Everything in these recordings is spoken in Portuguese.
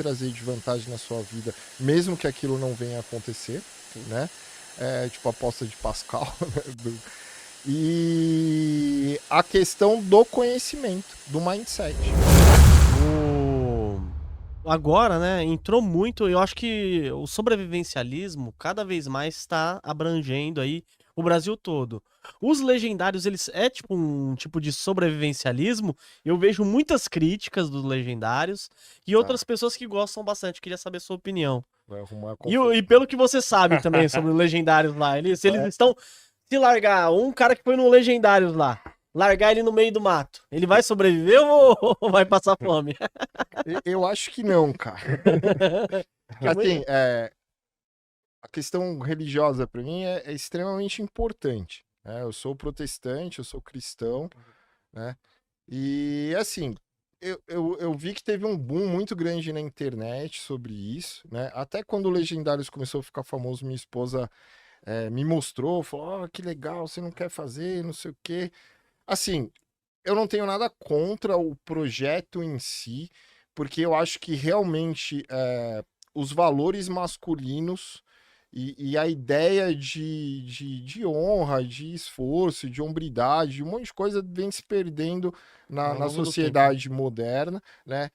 trazer de vantagem na sua vida, mesmo que aquilo não venha a acontecer, né? Tipo a aposta de Pascal, né? E a questão do conhecimento, do mindset. Agora, né, entrou muito, eu acho que o sobrevivencialismo cada vez mais está abrangendo aí o Brasil todo. Os legendários, eles tipo um tipo de sobrevivencialismo, eu vejo muitas críticas dos legendários e outras pessoas que gostam bastante, queria saber a sua opinião. Vai arrumar E pelo que você sabe também sobre os legendários lá, se eles estão, se largar um cara que foi no legendários lá, largar ele no meio do mato, ele vai sobreviver ou vai passar fome? Eu acho que não, cara. Assim, a questão religiosa para mim é extremamente importante. Né? Eu sou protestante, eu sou cristão, né? E assim, eu vi que teve um boom muito grande na internet sobre isso, né? Até quando o Legendários começou a ficar famoso, minha esposa me mostrou, falou, que legal, você não quer fazer, não sei o quê. Assim, eu não tenho nada contra o projeto em si, porque eu acho que realmente os valores masculinos e a ideia de honra, de esforço, de hombridade, um monte de coisa vem se perdendo na sociedade moderna, né?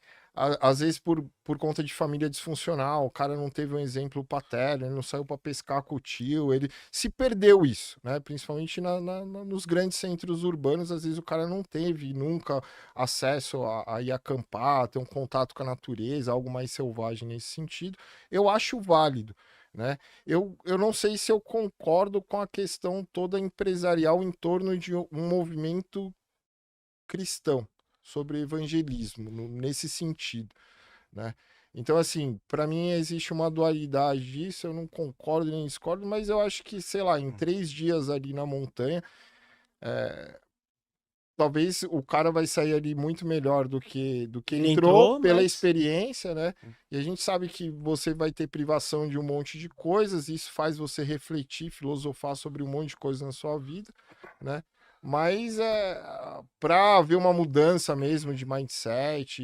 Às vezes por conta de família disfuncional, o cara não teve um exemplo paterno, ele não saiu para pescar com o tio, ele se perdeu isso, né? Principalmente nos grandes centros urbanos, às vezes o cara não teve nunca acesso a ir acampar, a ter um contato com a natureza, algo mais selvagem nesse sentido. Eu acho válido. Né? Eu não sei se eu concordo com a questão toda empresarial em torno de um movimento cristão sobre evangelismo, nesse sentido, né? Então, assim, para mim existe uma dualidade disso, eu não concordo nem discordo, mas eu acho que, sei lá, em 3 dias ali na montanha, talvez o cara vai sair ali muito melhor do que Ele entrou pela mas... experiência, né? E a gente sabe que você vai ter privação de um monte de coisas, isso faz você refletir, filosofar sobre um monte de coisas na sua vida, né? Mas para haver uma mudança mesmo de mindset,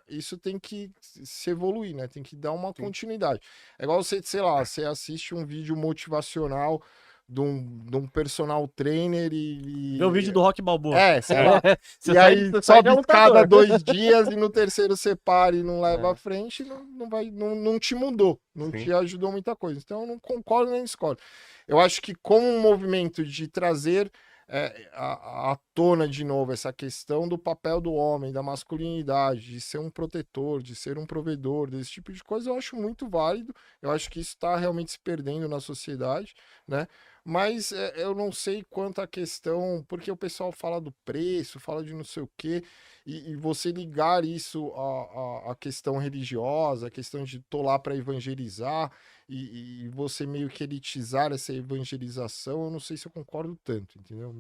isso tem que se evoluir, né? Tem que dar uma continuidade. É igual você, sei lá, você assiste um vídeo motivacional de um personal trainer Vê o vídeo do Rock Balboa. sei lá. Você E aí sai sobe já cada lutador. 2 dias e no terceiro você para e não leva à frente, não te mudou, não te ajudou muita coisa. Então eu não concordo nem discordo. Eu acho que como um movimento de trazer à tona de novo essa questão do papel do homem, da masculinidade, de ser um protetor, de ser um provedor, desse tipo de coisa, eu acho muito válido. Eu acho que isso está realmente se perdendo na sociedade, né? Mas eu não sei quanto a questão, porque o pessoal fala do preço, fala de não sei o quê, e você ligar isso à questão religiosa, a questão de tô lá para evangelizar, e você meio que elitizar essa evangelização, eu não sei se eu concordo tanto, entendeu?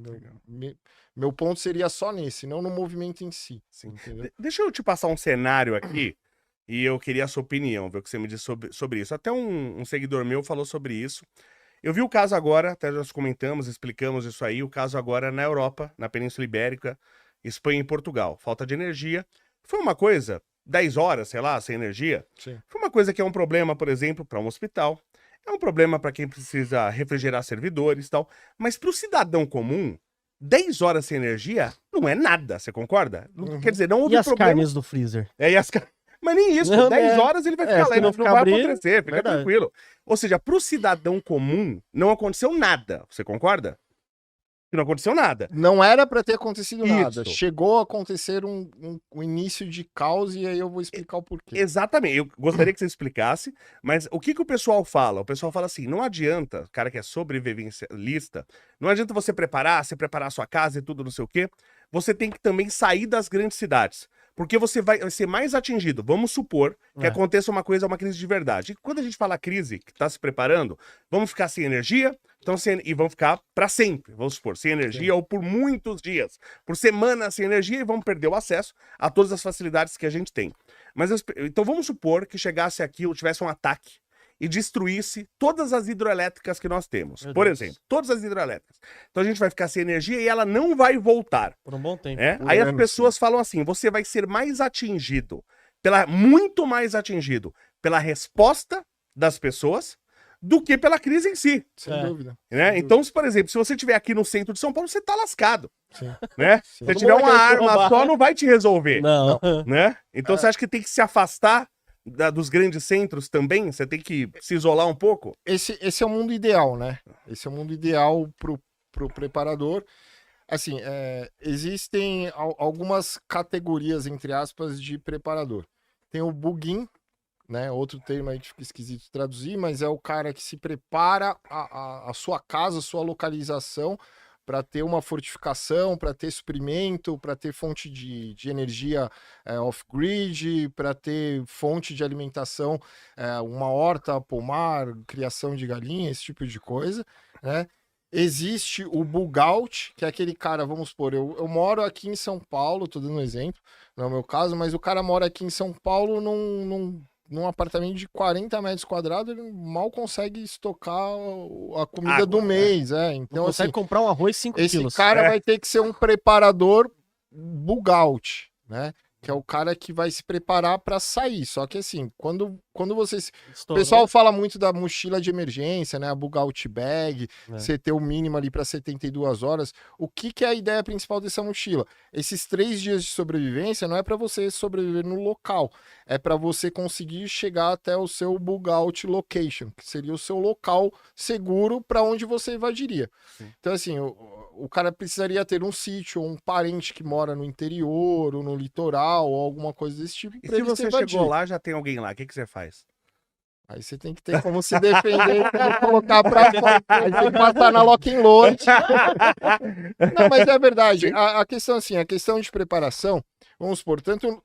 Meu ponto seria só nesse, não no movimento em si. Sim. Deixa eu te passar um cenário aqui, e eu queria a sua opinião, ver o que você me diz sobre isso. Até um seguidor meu falou sobre isso. Eu vi o caso agora, até nós comentamos, explicamos isso aí, o caso agora na Europa, na Península Ibérica, Espanha e Portugal. Falta de energia. Foi uma coisa, 10 horas, sei lá, sem energia. Sim. Foi uma coisa que é um problema, por exemplo, para um hospital. É um problema para quem precisa refrigerar servidores e tal. Mas para o cidadão comum, 10 horas sem energia não é nada, você concorda? Quer dizer, não houve E as problema. carnes do freezer? E as carnes. Mas nem isso, Não, 10 horas ele vai ficar lá, não vai acontecer, fica tranquilo. Ou seja, pro cidadão comum, não aconteceu nada, você concorda? Não aconteceu nada. Não era para ter acontecido nada, Isso. chegou a acontecer um início de caos e aí eu vou explicar o porquê. Exatamente, eu gostaria que você explicasse, mas o que o pessoal fala? O pessoal fala assim, não adianta, cara que é sobrevivencialista, não adianta você preparar a sua casa e tudo, não sei o quê, você tem que também sair das grandes cidades. Porque você vai ser mais atingido. Vamos supor que aconteça uma crise de verdade. E quando a gente fala crise, que está se preparando, vamos ficar sem energia, e vamos ficar para sempre, vamos supor, sem energia ou por muitos dias, por semanas sem energia e vamos perder o acesso a todas as facilidades que a gente tem. Então vamos supor que chegasse aqui ou tivesse um ataque e destruísse todas as hidroelétricas que nós temos. Por exemplo, todas as hidroelétricas. Então a gente vai ficar sem energia e ela não vai voltar. Por um bom tempo. Aí as pessoas falam assim, você vai ser mais atingido muito mais atingido pela resposta das pessoas do que pela crise em si, Sem É. dúvida. né? Então, por exemplo, se você estiver aqui no centro de São Paulo, você tá lascado, Sim. né? Sim. Se Todo tiver mundo uma quer te arma roubar. só, não vai te resolver, Não. né? Então, você acha que tem que se afastar dos grandes centros também? Você tem que se isolar um pouco? Esse é o mundo ideal, né? Esse é o mundo ideal pro preparador. Assim, existem algumas categorias, entre aspas, de preparador. Tem o buguin, né? Outro termo aí que fica esquisito de traduzir, mas é o cara que se prepara a sua casa, a sua localização para ter uma fortificação, para ter suprimento, para ter fonte de energia off-grid, para ter fonte de alimentação, uma horta, pomar, criação de galinha, esse tipo de coisa, né? Existe o bug out, que é aquele cara, vamos supor, eu moro aqui em São Paulo, tô dando um exemplo, não é o meu caso, mas o cara mora aqui em São Paulo num apartamento de 40 metros quadrados, ele mal consegue estocar a comida Água, do né? mês, Não Então, consegue assim, comprar um arroz 5 esse quilos. cara É. vai ter que ser um preparador bug out, né? Que é o cara que vai se preparar para sair. Só que assim, quando você. O Estourou. pessoal fala muito da mochila de emergência, né? A bug out bag, É. você ter o mínimo ali para 72 horas. O que é a ideia principal dessa mochila? Esses 3 dias de sobrevivência não é para você sobreviver no local, é para você conseguir chegar até o seu bug out location, que seria o seu local seguro para onde você evadiria. Sim. Então, assim, o cara precisaria ter um sítio, ou um parente que mora no interior, ou no litoral, ou alguma coisa desse tipo. E pra se ele você evadir. chegou lá, já tem alguém lá, o que você faz? Aí você tem que ter como se defender e como colocar pra fora. Aí tem que passar na lock and load. Não, mas é verdade. Sim. A questão assim, a questão de preparação, vamos supor, tanto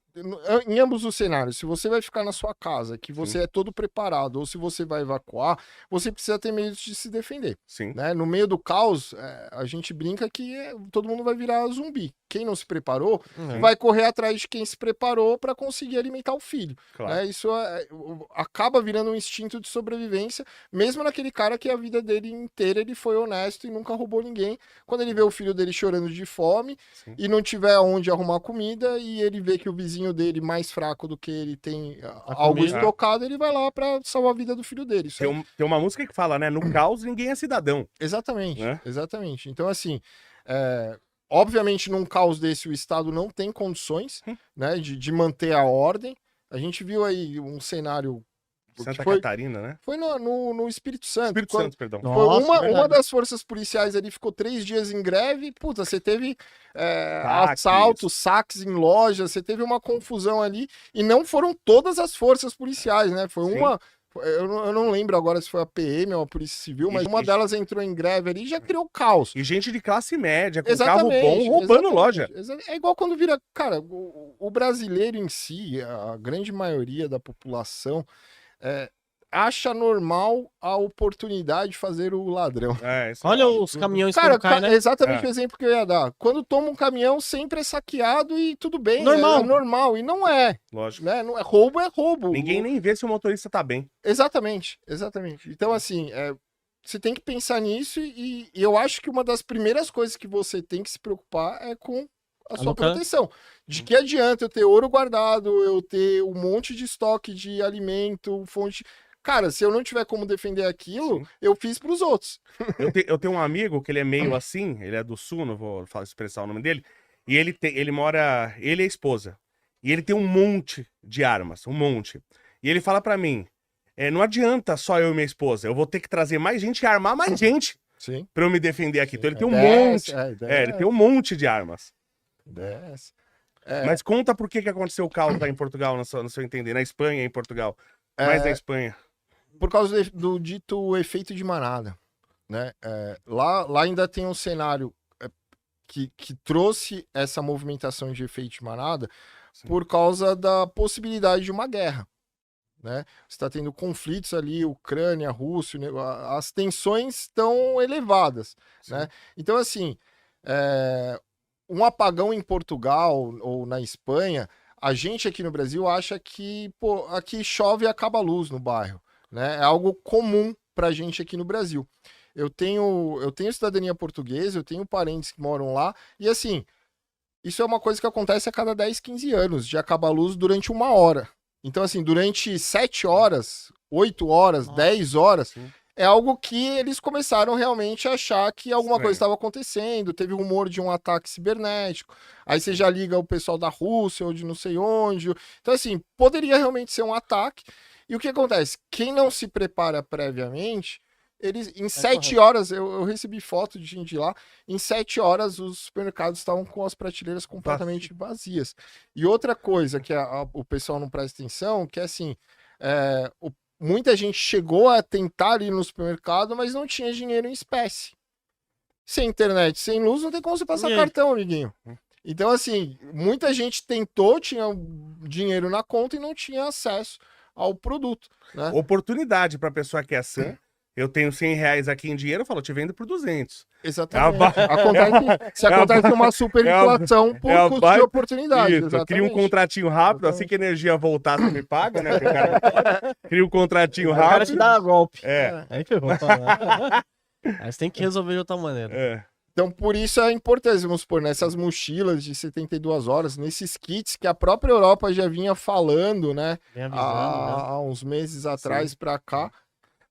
em ambos os cenários, se você vai ficar na sua casa, que você é todo preparado, ou se você vai evacuar, você precisa ter meio de se defender, Sim, né? No meio do caos, a gente brinca que todo mundo vai virar zumbi. Quem não se preparou É. vai correr atrás de quem se preparou para conseguir alimentar o filho. claro. Né? Isso acaba virando um instinto de sobrevivência, mesmo naquele cara que a vida dele inteira ele foi honesto e nunca roubou ninguém. Quando ele vê o filho dele chorando de fome Sim. e não tiver onde arrumar comida e ele vê que o vizinho dele mais fraco do que ele tem algo comida. estocado, ele vai lá para salvar a vida do filho dele. Isso Tem uma música que fala, né? No caos, ninguém é cidadão. Exatamente, Né? exatamente. Então, assim, obviamente, num caos desse, o Estado não tem condições, né, de manter a ordem. A gente viu aí um cenário. Santa foi, Catarina, né? foi no Espírito Santo. Espírito Quando- Santo, perdão. Nossa, Foi uma verdade. das forças policiais ali ficou 3 dias em greve. Puta, você teve Saques. assaltos, saques em lojas, você teve uma confusão ali. E não foram todas as forças policiais, né? Foi Sim. uma. Eu não lembro agora se foi a PM ou a Polícia Civil, mas uma Ixi. delas entrou em greve ali e já criou caos. E gente de classe média, com Exatamente. carro bom, roubando exatamente, loja. É igual quando vira. Cara, o brasileiro em si, a grande maioria da população, acha normal a oportunidade de fazer o ladrão. Isso Olha é os caminhões Cara, quando caem, né? exatamente É. o exemplo que eu ia dar. Quando toma um caminhão, sempre é saqueado e tudo bem. Normal. É normal. E não é. lógico. Né? Não é roubo, é roubo. Ninguém nem vê se o motorista tá bem. Exatamente, exatamente. Então, assim, você tem que pensar nisso e eu acho que uma das primeiras coisas que você tem que se preocupar é com a sua luta. proteção. De que adianta eu ter ouro guardado, eu ter um monte de estoque de alimento, fonte. Cara, se eu não tiver como defender aquilo, Sim. eu fiz pros outros. Eu tenho um amigo que ele é meio assim, ele é do sul, não vou expressar o nome dele, e ele mora, ele e a esposa, e ele tem um monte de armas, um monte. E ele fala pra mim, não adianta só eu e minha esposa, eu vou ter que trazer mais gente e armar mais gente Sim. pra eu me defender aqui. Então ele tem um Desce, monte, desce, ele tem um monte de armas. desce. Mas conta por que aconteceu o caos lá em Portugal, no seu entender, na Espanha e em Portugal. Mais na Espanha. Por causa do dito efeito de manada, né? Lá ainda tem um cenário que trouxe essa movimentação de efeito de manada Sim. por causa da possibilidade de uma guerra, né? Você está tendo conflitos ali, Ucrânia, Rússia, as tensões estão elevadas, Sim. né? Então, assim, um apagão em Portugal ou na Espanha, a gente aqui no Brasil acha que, pô, aqui chove e acaba a luz no bairro, né? É algo comum pra gente aqui no Brasil. Eu tenho cidadania portuguesa, eu tenho parentes que moram lá, e assim, isso é uma coisa que acontece a cada 10, 15 anos, de acabar a luz durante 1 hora. Então, assim, durante 7 horas, 8 horas, Nossa, 10 horas, sim. é algo que eles começaram realmente a achar que alguma Estranho. coisa estava acontecendo, teve rumor de um ataque cibernético, aí você já liga o pessoal da Rússia ou de não sei onde. Então, assim, poderia realmente ser um ataque. E o que acontece? Quem não se prepara previamente, eles, em 7 horas, eu recebi foto de gente lá, em 7 horas os supermercados estavam com as prateleiras completamente vazias. E outra coisa que o pessoal não presta atenção, que é assim, muita gente chegou a tentar ir no supermercado, mas não tinha dinheiro em espécie. Sem internet, sem luz, não tem como você passar E aí? cartão, amiguinho. Então, assim, muita gente tentou, tinha dinheiro na conta e não tinha acesso ao produto, né? Oportunidade pra pessoa que é sã. Eu tenho R$100 aqui em dinheiro, eu falo, te vendo por 200. Exatamente. ba- Se acontece uma superinflação por é a custo de baita- oportunidade. Isso, Exatamente. cria um contratinho rápido, assim que a energia voltar, você me paga, né? porque o cara não pode. Cria um contratinho O cara te rápido. dá golpe. É, Aí ferrou. Aí você tem que resolver de outra maneira. é. Então, por isso a importância, vamos supor, nessas mochilas de 72 horas, nesses kits que a própria Europa já vinha falando, né? Vem avisando, né? Há uns meses atrás pra cá.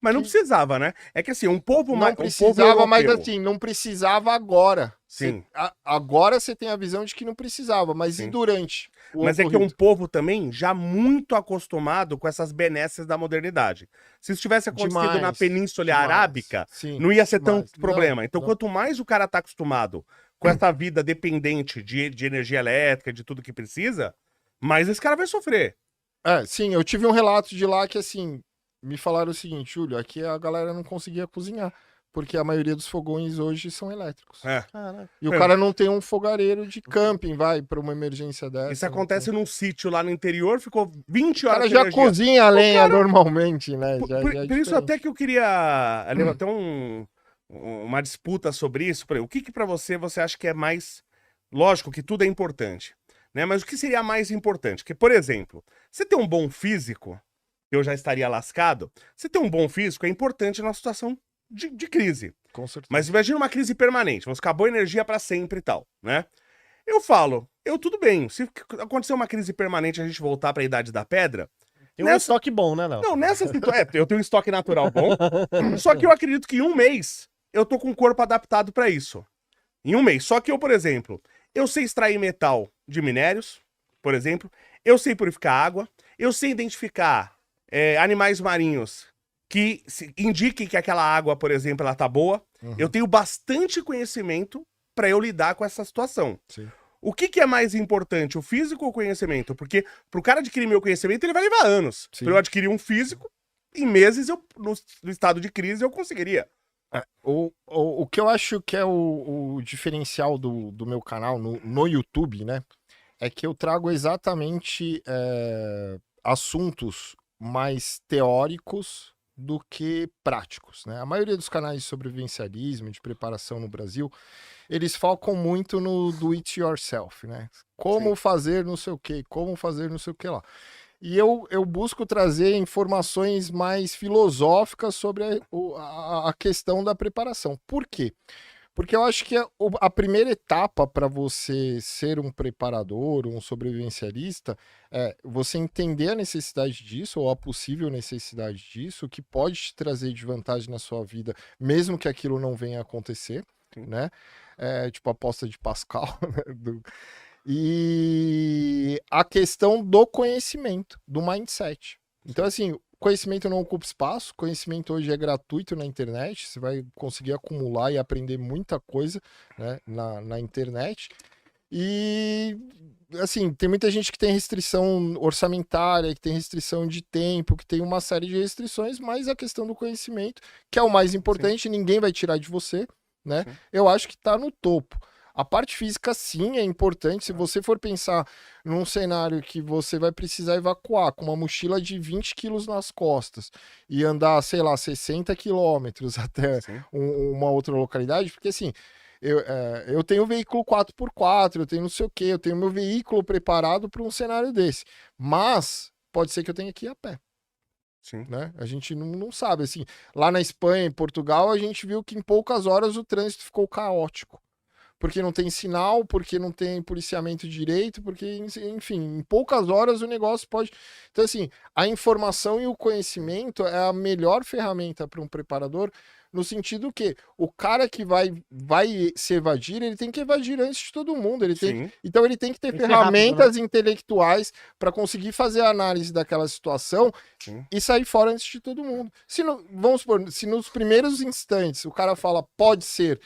Mas não Que- precisava, né? É que assim, um povo Não mais. precisava, mas assim, não precisava agora. Sim. Agora você tem a visão de que não precisava, mas Sim. e durante? Mas é que é um povo também já muito acostumado com essas benesses da modernidade. Se isso tivesse acontecido na Península Arábica, não ia ser tão problema. Então, quanto mais o cara tá acostumado com essa vida dependente de energia elétrica, de tudo que precisa, mais esse cara vai sofrer. Sim, eu tive um relato de lá que, assim, me falaram o seguinte, Júlio, aqui a galera não conseguia cozinhar, porque a maioria dos fogões hoje são elétricos. É. Caraca. E o cara não tem um fogareiro de camping, vai, pra uma emergência dessa. Isso acontece num sítio lá no interior, ficou 20 O horas cara de já energia. cozinha a lenha normalmente, né? Por, Já é por isso diferente. até que eu queria levantar uma disputa sobre isso. O que pra você acha que é mais... Lógico que tudo é importante, né? Mas o que seria mais importante? Que, por exemplo, você ter um bom físico, eu já estaria lascado, você ter um bom físico é importante na situação de crise. Com certeza. Mas imagina uma crise permanente, você acabou a energia pra sempre e tal, né? Eu falo, tudo bem, se acontecer uma crise permanente a gente voltar pra Idade da Pedra, Tem um estoque bom, né, Léo? não, nessa situação. Eu tenho um estoque natural bom. Só que eu acredito que em um mês eu tô com o corpo adaptado pra isso. Em um mês. Só que eu, por exemplo, eu sei extrair metal de minérios, por exemplo. Eu sei purificar água. Eu sei identificar animais marinhos que indiquem que aquela água, por exemplo, ela tá boa. Uhum. Eu tenho bastante conhecimento pra eu lidar com essa situação. Sim. O que é mais importante, o físico ou o conhecimento? Porque pro cara adquirir meu conhecimento, ele vai levar anos. Sim. Pra eu adquirir um físico, em meses, no estado de crise, eu conseguiria. O que eu acho que é o diferencial do meu canal no YouTube, né? É que eu trago exatamente assuntos mais teóricos do que práticos, né? A maioria dos canais de sobrevivencialismo, de preparação no Brasil, eles focam muito no do it yourself, né? Como Sim. fazer não sei o que, como fazer não sei o que lá. E eu busco trazer informações mais filosóficas sobre a questão da preparação. Por quê? Porque eu acho que a primeira etapa para você ser um preparador, um sobrevivencialista, é você entender a necessidade disso, ou a possível necessidade disso, o que pode te trazer de vantagem na sua vida, mesmo que aquilo não venha a acontecer, Sim. né? Tipo a aposta de Pascal, né? E a questão do conhecimento, do mindset. Então, assim, conhecimento não ocupa espaço, conhecimento hoje é gratuito na internet, você vai conseguir acumular e aprender muita coisa, né, na internet. E, assim, tem muita gente que tem restrição orçamentária, que tem restrição de tempo, que tem uma série de restrições, mas a questão do conhecimento, que é o mais importante, ninguém vai tirar de você, né? Sim. Eu acho que está no topo. A parte física, sim, é importante. Se você for pensar num cenário que você vai precisar evacuar com uma mochila de 20 quilos nas costas e andar, sei lá, 60 quilômetros até Sim. uma outra localidade, porque assim, eu tenho veículo 4x4, eu tenho não sei o quê, eu tenho meu veículo preparado para um cenário desse. Mas pode ser que eu tenha que ir a pé. Sim. Né? A gente não sabe. Assim, lá na Espanha, em Portugal, a gente viu que em poucas horas o trânsito ficou caótico. porque não tem sinal, porque não tem policiamento direito, porque, enfim, em poucas horas o negócio pode... Então, assim, a informação e o conhecimento é a melhor ferramenta para um preparador, no sentido que o cara que vai se evadir, ele tem que evadir antes de todo mundo. Então ele tem que ter Tem que ser ferramentas rápido, intelectuais para conseguir fazer a análise daquela situação Sim. e sair fora antes de todo mundo. Se não, vamos supor, se nos primeiros instantes o cara fala pode ser,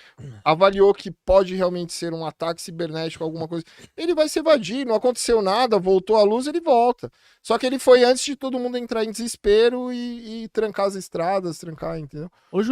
avaliou que pode realmente ser um ataque cibernético, alguma coisa, ele vai se evadir, não aconteceu nada, voltou a luz, ele volta. Só que ele foi antes de todo mundo entrar em desespero e trancar as estradas, trancar, entendeu? Ô, Ju,